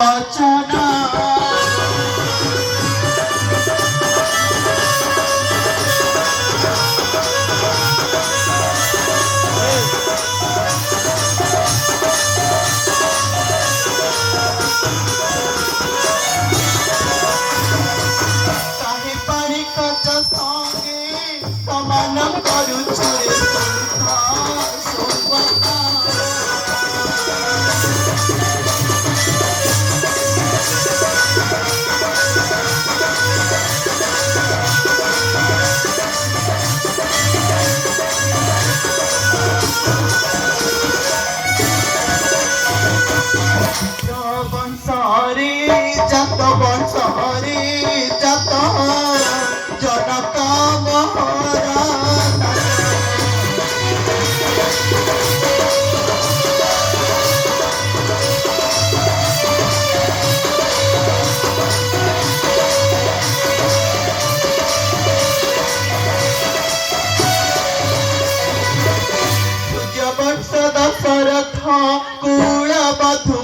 রচনা তাহে পারি কত সঙ্গে সমান করুছে বংশরে যত বংশরে যত জনক মহারাজ সূর্যবংশ দশরথ কুলবধূ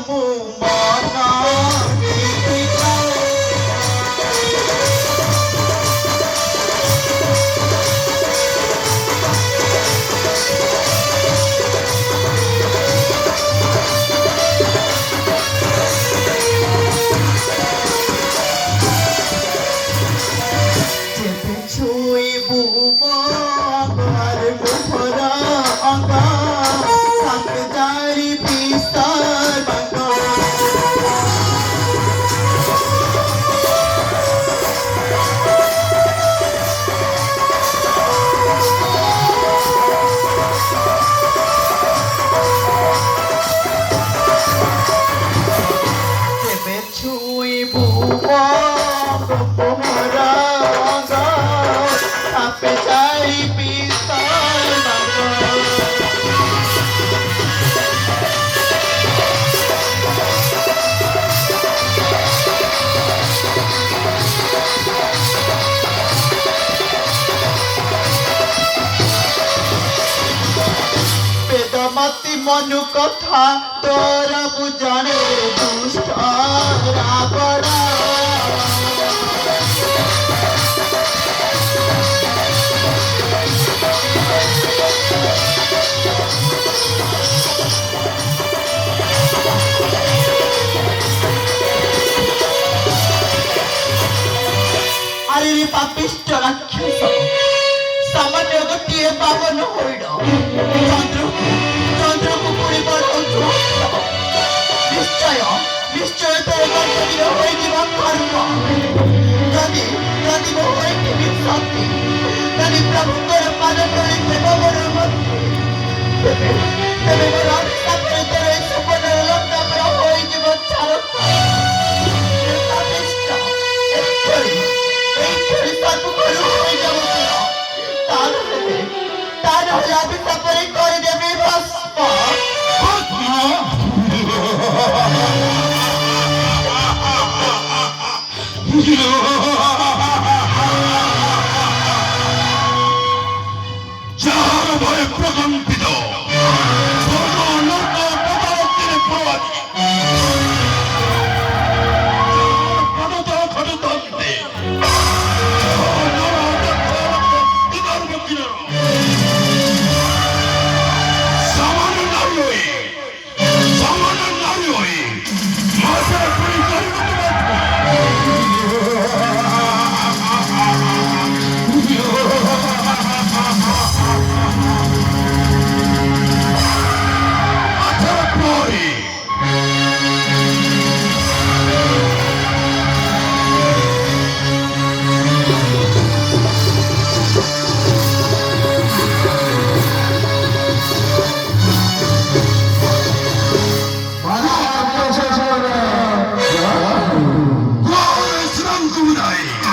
মনু কথা তোরা বুঝানে দুষ্ট রাবণ আরে পাপিষ্ট রাক্ষস সামান্য গোটিয়ে পাবন হইল চন্দ্রକୁ ପୁଣି ବଢ଼ାଉଛୁ ନିଶ୍ଚୟ ନିଶ୍ଚୟ ତୋର କର୍ତ୍ତବ୍ୟ ହୋଇଯିବ କର୍ମ ଯଦି ଯଦି ମୁଁ ହୋଇଥିବି ସତୀ ଯଦି ପ୍ରଭୁଙ୍କର ପାଦ ତଳେ ଦେବ ମୋର ମତି ତେବେ ତେବେ ମୋର ଅଭିଶାପରେ ତୋର ଏ ସୁବର୍ଣ୍ଣର ଲଙ୍କାପୁର ହୋଇଯିବ ଚାରକ ଏଇଭଳି ସର୍ବକରୁ ହୋଇଯାଉ ତା ନହେଲେ ଅଭିଶାପରେ କରିଦେବି ଭସ୍ମ